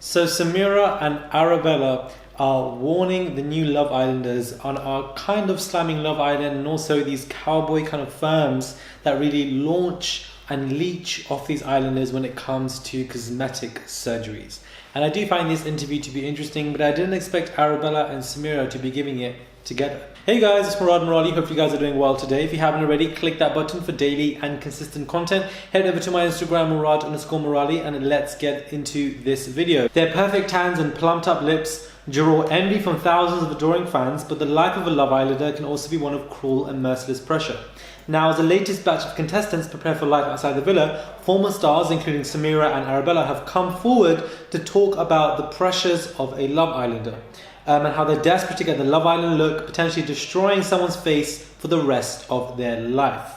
So Samira and Arabella are warning the new Love Islanders on our kind of slamming Love Island, and also these cowboy kind of firms that really launch and leech off these islanders when it comes to cosmetic surgeries. And I do find this interview to be interesting, but I didn't expect Arabella and Samira to be giving it together. Hey guys, it's Murad Murali. Hope you guys are doing well today. If you haven't already, click that button for daily and consistent content. Head over to my Instagram, Murad_Murali, and let's get into this video. Their perfect tans and plumped up lips draw envy from thousands of adoring fans, but the life of a Love Islander can also be one of cruel and merciless pressure. Now, as the latest batch of contestants prepare for life outside the villa, former stars, including Samira and Arabella, have come forward to talk about the pressures of a Love Islander. And how they're desperate to get the Love Island look, potentially destroying someone's face for the rest of their life.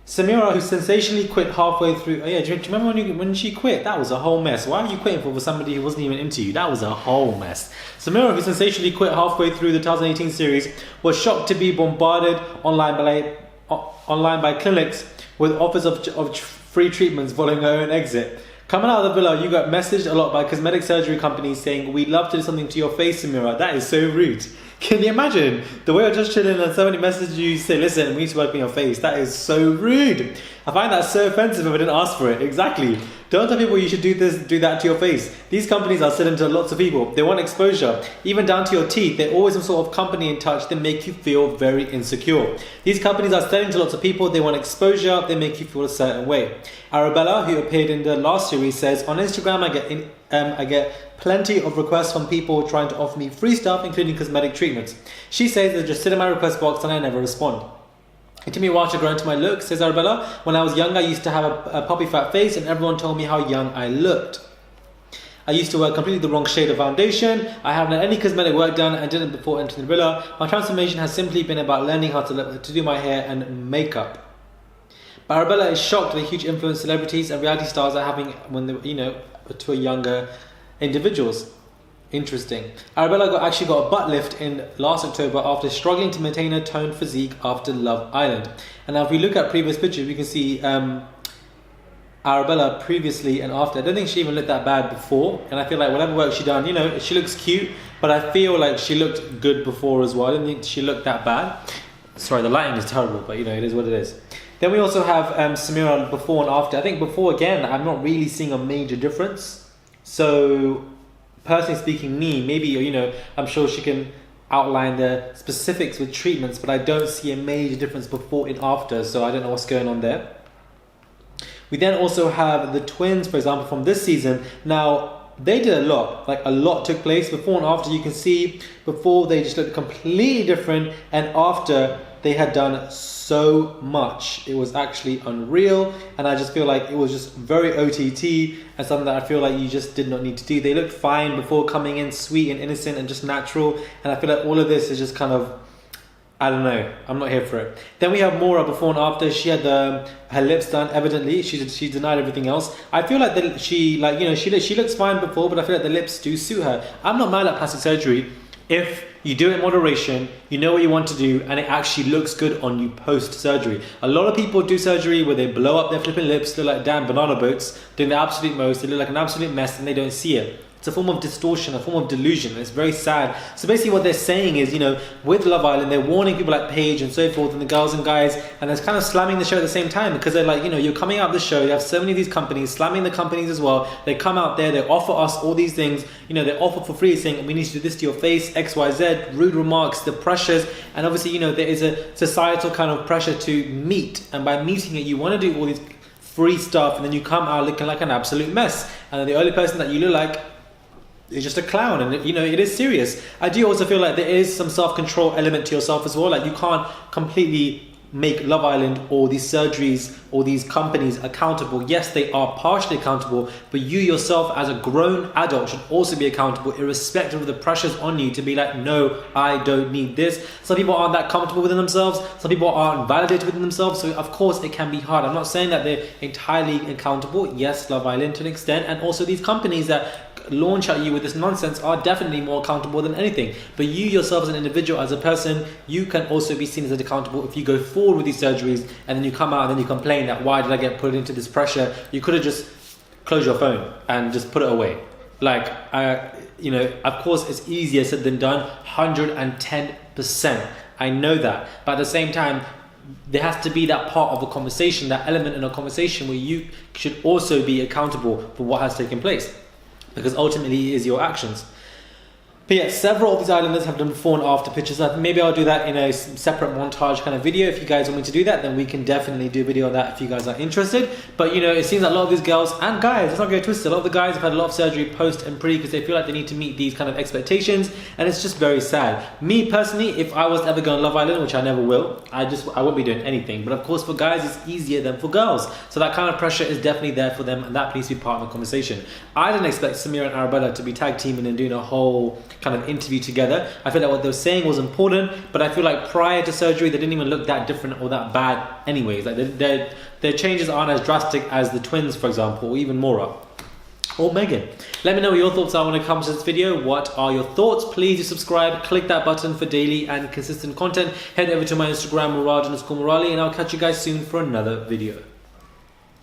Samira, who sensationally quit halfway through... Oh yeah, do you remember when she quit? That was a whole mess. Why are you quitting for somebody who wasn't even into you? That was a whole mess. Samira, who sensationally quit halfway through the 2018 series, was shocked to be bombarded online by clinics with offers of free treatments following her own exit. Coming out of the villa, you got messaged a lot by cosmetic surgery companies saying, "We'd love to do something to your face, Samira." That is so rude. Can you imagine? The way you're just chilling and somebody messages you, say, "Listen, we need to work on your face." That is so rude. I find that so offensive if I didn't ask for it. Exactly. Don't tell people you should do that to your face. These companies are selling to lots of people. They want exposure. Even down to your teeth. They're always some sort of company in touch that make you feel very insecure. These companies are selling to lots of people. They want exposure. They make you feel a certain way. Arabella, who appeared in the last series, says, "On Instagram, I get plenty of requests from people trying to offer me free stuff, including cosmetic treatments. She says they just sit in my request box and I never respond. It took me a while to grow into my look," says Arabella. "When I was young, I used to have a puppy fat face and everyone told me how young I looked. I used to wear completely the wrong shade of foundation. I haven't had any cosmetic work done and didn't before entering the villa. My transformation has simply been about learning how to do my hair and makeup." But Arabella is shocked at the huge influence celebrities and reality stars are having when they, to a younger individuals. Interesting. Arabella actually got a butt lift in last October after struggling to maintain her toned physique after Love Island. And now if we look at previous pictures, we can see Arabella previously and after. I don't think she even looked that bad before. And I feel like whatever work she done, she looks cute, but I feel like she looked good before as well. I don't think she looked that bad. Sorry, the lighting is terrible, but it is what it is. Then we also have Samira before and after. I think before, again, I'm not really seeing a major difference. So, personally speaking, maybe, I'm sure she can outline the specifics with treatments, but I don't see a major difference before and after, so I don't know what's going on there. We then also have the twins, for example, from this season. Now, they did a lot took place before and after. You can see before they just looked completely different, and after they had done so much. It was actually unreal, and I just feel like it was just very OTT and something that I feel like you just did not need to do. They looked fine before coming in, sweet and innocent and just natural, and I feel like all of this is just kind of, I don't know, I'm not here for it. Then we have Maura before and after. She had her lips done, evidently. She denied everything else. I feel like she looks fine before, but I feel like the lips do suit her. I'm not mad at plastic surgery if you do it in moderation, you know what you want to do, and it actually looks good on you post-surgery. A lot of people do surgery where they blow up their flipping lips, look like damn banana boats, doing the absolute most, they look like an absolute mess and they don't see it. It's a form of distortion, a form of delusion. It's very sad. So basically what they're saying is, with Love Island, they're warning people like Paige and so forth and the girls and guys, and they're kind of slamming the show at the same time because they're like, you're coming out of the show, you have so many of these companies, slamming the companies as well. They come out there, they offer us all these things, they offer for free, saying, "We need to do this to your face, X, Y, Z," rude remarks, the pressures, and obviously, there is a societal kind of pressure to meet, and by meeting it, you want to do all these free stuff, and then you come out looking like an absolute mess, and then the only person that you look like is just a clown, and it is serious. I do also feel like there is some self-control element to yourself as well. Like, you can't completely make Love Island or these surgeries or these companies accountable. Yes, they are partially accountable, but you yourself as a grown adult should also be accountable, irrespective of the pressures on you to be like, "No, I don't need this." Some people aren't that comfortable within themselves. Some people aren't validated within themselves. So of course it can be hard. I'm not saying that they're entirely accountable. Yes, Love Island to an extent, and also these companies that launch at you with this nonsense are definitely more accountable than anything. But you yourself as an individual, as a person, you can also be seen as accountable if you go forward with these surgeries and then you come out and then you complain that, "Why did I get put into this pressure? You could have just close your phone and just put it away. Like, you know, of course it's easier said than done, 110%. I know that, but at the same time, there has to be that part of a conversation, that element in a conversation where you should also be accountable for what has taken place, because ultimately it is your actions. But yeah, several of these islanders have done before and after pictures. Maybe I'll do that in a separate montage kind of video. If you guys want me to do that, then we can definitely do a video on that if you guys are interested. But you know, it seems like a lot of these girls and guys, let's not get twisted, a lot of the guys have had a lot of surgery post and pre because they feel like they need to meet these kind of expectations, and it's just very sad. Me personally, if I was ever going to Love Island, which I never will, I won't be doing anything. But of course for guys it's easier than for girls. So that kind of pressure is definitely there for them, and that needs to be part of the conversation. I didn't expect Samira and Arabella to be tag teaming and doing a whole kind of interview together. I feel like what they were saying was important, but I feel like prior to surgery they didn't even look that different or that bad anyways. Like their changes aren't as drastic as the twins, for example, or even Maura or Megan. Let me know what your thoughts are when it comes to this video. What are your thoughts? Please do subscribe, click that button for daily and consistent content. Head over to my Instagram, Murad_Morali, and I'll catch you guys soon for another video.